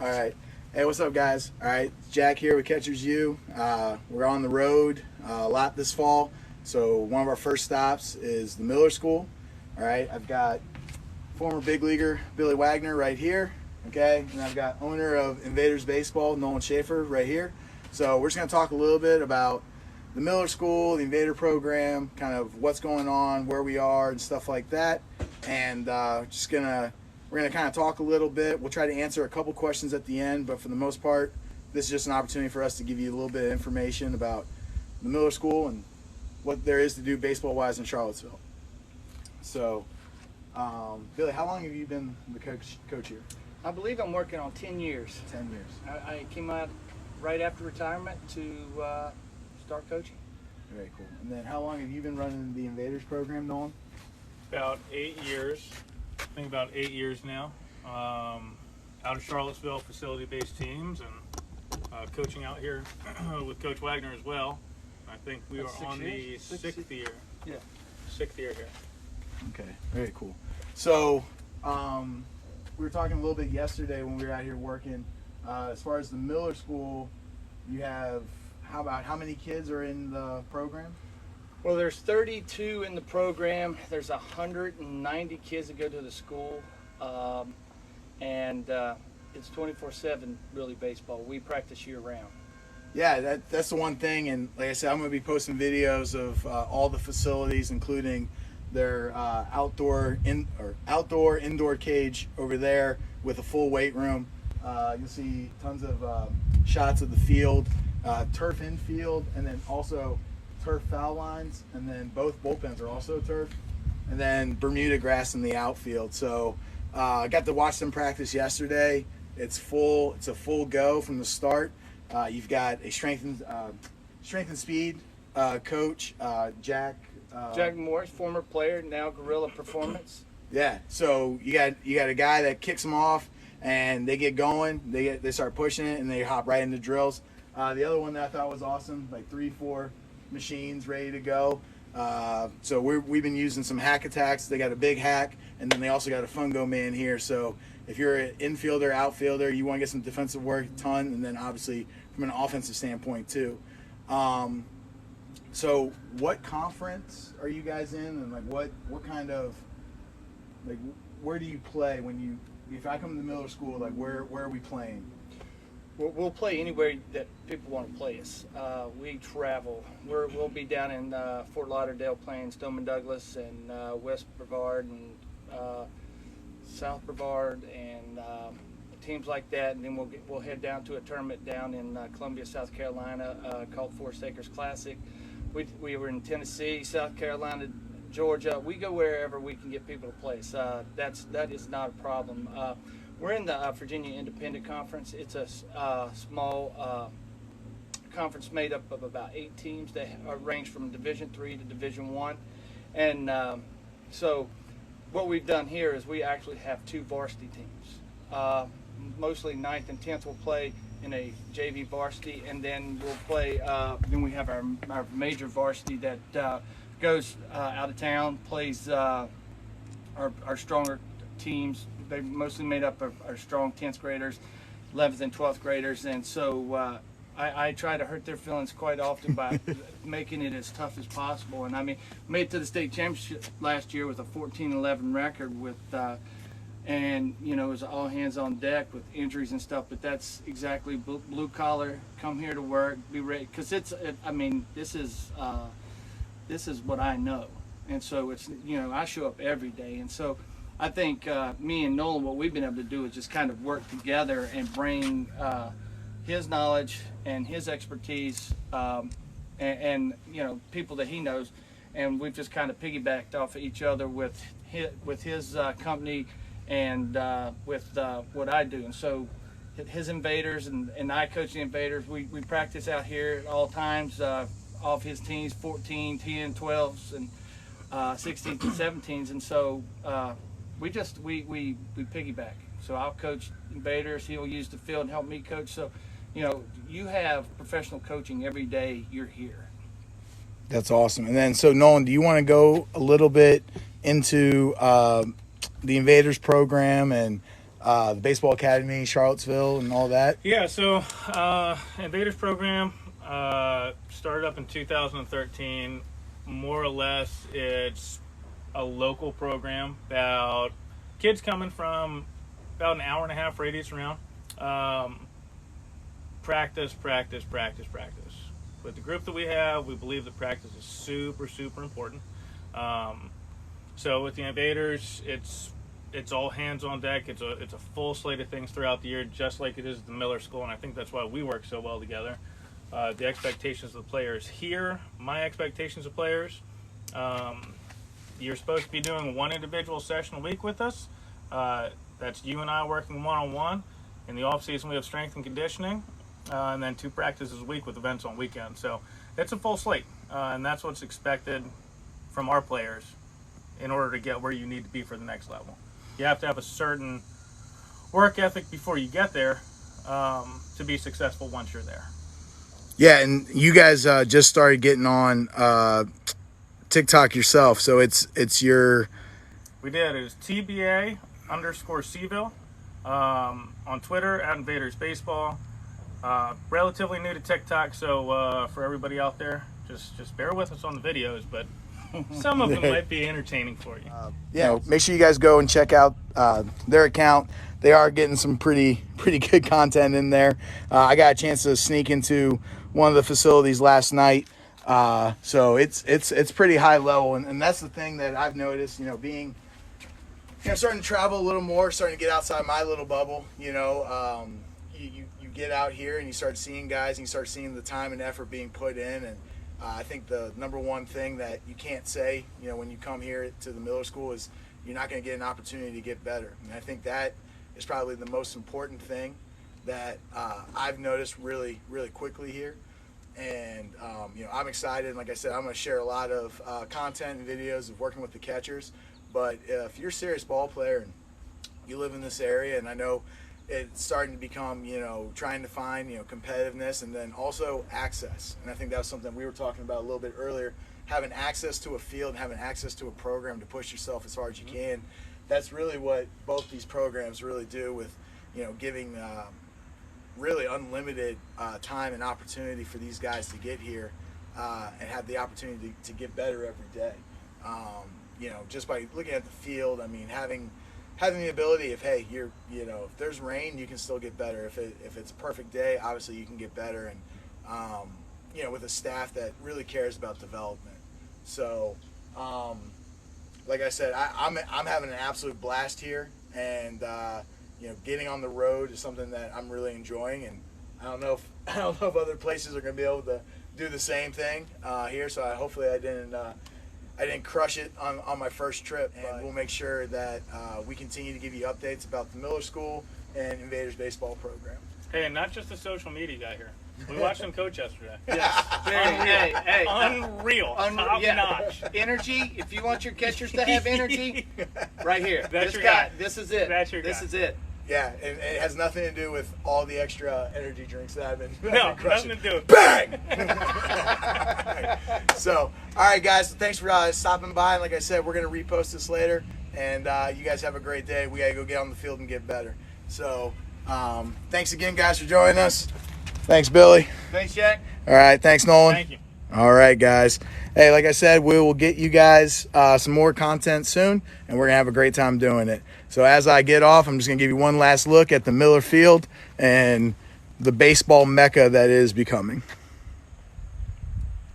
All right. Hey, what's up, guys? All right, Jack here with Catchers U. We're on the road a lot this fall, so one of our first stops is the Miller School. All right, I've got former big leaguer Billy Wagner right here, okay, and I've got owner of Invaders Baseball, Nolan Schaefer, right here. So we're just going to talk a little bit about the Miller School, the Invader program, kind of what's going on, where we are, and stuff like that, and we're going to kind of talk a little bit. We'll try to answer a couple questions at the end, but for the most part, this is just an opportunity for us to give you a little bit of information about the Miller School and what there is to do baseball-wise in Charlottesville. So, Billy, how long have you been the coach here? I believe I'm working on 10 years. 10 years. I came out right after retirement to start coaching. Very cool. And then how long have you been running the Invaders program, Nolan? About 8 years. I think about 8 years now. Out of Charlottesville, facility-based teams, and coaching out here with Coach Wagner as well. I think we That's are on the 6 sixth year. Yeah. 6th year here. Okay, very cool. So, we were talking a little bit yesterday when we were out here working. As far as the Miller School, you have, how many kids are in the program? Well, there's 32 in the program. There's 190 kids that go to the school, and it's 24/7 really baseball. We practice year-round. Yeah, that's the one thing, and like I said, I'm going to be posting videos of all the facilities, including their outdoor indoor cage over there with a full weight room. You'll see tons of shots of the field, turf infield, and then also turf foul lines, and then both bullpens are also turf, and then Bermuda grass in the outfield. So I got to watch them practice yesterday. It's a full go from the start. You've got a strength and speed coach, Jack Morris, former player, now Gorilla Performance. Yeah, so you got a guy that kicks them off, and they get going. They start pushing it, and they hop right into drills. The other one that I thought was awesome, like 3-4 machines ready to go. So we've been using some hack attacks. They got a big hack, and then they also got a fungo man here. So if you're an infielder, outfielder, you want to get some defensive work, ton, and then obviously from an offensive standpoint too. So what conference are you guys in, and like what kind of, like, where do you play if I come to the Miller School, like where are we playing? We'll play anywhere that people want to play us. We travel. We'll be down in Fort Lauderdale playing Stoneman Douglas and West Brevard and South Brevard and teams like that. And then we'll head down to a tournament down in Columbia, South Carolina called Forest Acres Classic. We were in Tennessee, South Carolina, Georgia. We go wherever we can get people to play us. That is not a problem. We're in the Virginia Independent Conference. It's a small conference made up of about 8 teams that range from Division III to Division I. And so what we've done here is we actually have 2 varsity teams. Mostly 9th and 10th will play in a JV varsity, and then we'll play, then we have our major varsity that goes out of town, plays our stronger teams. They're mostly made up of our strong 10th graders, 11th and 12th graders, and so I try to hurt their feelings quite often by making it as tough as possible. And I mean, made it to the state championship last year with a 14-11 record with, and you know, it was all hands on deck with injuries and stuff. But that's exactly blue collar. Come here to work, be ready, because I mean, this is what I know, and so it's, you know, I show up every day, and so I think me and Nolan, what we've been able to do is just kind of work together and bring his knowledge and his expertise and you know, people that he knows, and we've just kind of piggybacked off of each other with his company and with what I do. And so his Invaders and I coach the Invaders. We practice out here at all times off his teams, 14, 10, 12s, and 16s and 17s, and so we piggyback. So I'll coach Invaders, he'll use the field and help me coach. So, you know, you have professional coaching every day you're here. That's awesome. And then, so Nolan, do you want to go a little bit into the Invaders program and the baseball academy, Charlottesville, and all that? Yeah, so Invaders program started up in 2013. More or less, it's a local program. About kids coming from about an hour and a half radius around. Practice. With the group that we have, we believe that practice is super, super important. So with the Invaders, it's all hands on deck. It's a full slate of things throughout the year, just like it is at the Miller School, and I think that's why we work so well together. The expectations of the players here, my expectations of players. You're supposed to be doing one individual session a week with us. That's you and I working one-on-one. In the off-season, we have strength and conditioning, and then 2 practices a week with events on weekends. So it's a full slate, and that's what's expected from our players in order to get where you need to be for the next level. You have to have a certain work ethic before you get there to be successful once you're there. Yeah, and you guys just started getting on TikTok yourself, so it's your... We did. It was TBA_Seville on Twitter at Invaders Baseball. Relatively new to TikTok, so for everybody out there, just bear with us on the videos, but some of them might be entertaining for you. Yeah, make sure you guys go and check out their account. They are getting some pretty good content in there. I got a chance to sneak into one of the facilities last night, so it's pretty high level, and that's the thing that I've noticed. Being starting to travel a little more, starting to get outside my little bubble. You get out here and you start seeing guys, and you start seeing the time and effort being put in, and I think the number one thing that you can't say, when you come here to the Miller School is you're not going to get an opportunity to get better. And I think that is probably the most important thing that I've noticed really, really quickly here. And, I'm excited. And like I said, I'm going to share a lot of content and videos of working with the catchers. But if you're a serious ball player and you live in this area, and I know it's starting to become, trying to find, competitiveness, and then also access. And I think that was something we were talking about a little bit earlier, having access to a field and having access to a program to push yourself as hard as you can. That's really what both these programs really do with, giving really unlimited time and opportunity for these guys to get here and have the opportunity to get better every day. Just by looking at the field, I mean, having the ability of, hey, if there's rain, you can still get better. If it's a perfect day, obviously you can get better, and with a staff that really cares about development. So, like I said, I'm having an absolute blast here, and getting on the road is something that I'm really enjoying, and I don't know if other places are going to be able to do the same thing here. So hopefully I didn't crush it on my first trip, and we'll make sure that we continue to give you updates about the Miller School and Invaders baseball program. Hey, and not just the social media guy here. We watched him coach yesterday. Yes. Hey, Unreal. Top notch. Energy. If you want your catchers to have energy, right here. That's your guy. This is it. That's your guy. This is it. Yeah, and it has nothing to do with all the extra energy drinks that I've been No, crushing. nothing to do with it. Bang! So, all right, guys, thanks for stopping by. And like I said, we're going to repost this later. And you guys have a great day. We got to go get on the field and get better. So, thanks again, guys, for joining us. Thanks, Billy. Thanks, Jack. All right, thanks, Nolan. Thank you. All right, guys. Hey, like I said, we will get you guys some more content soon, and we're going to have a great time doing it. So as I get off, I'm just going to give you one last look at the Miller Field and the baseball mecca that is becoming.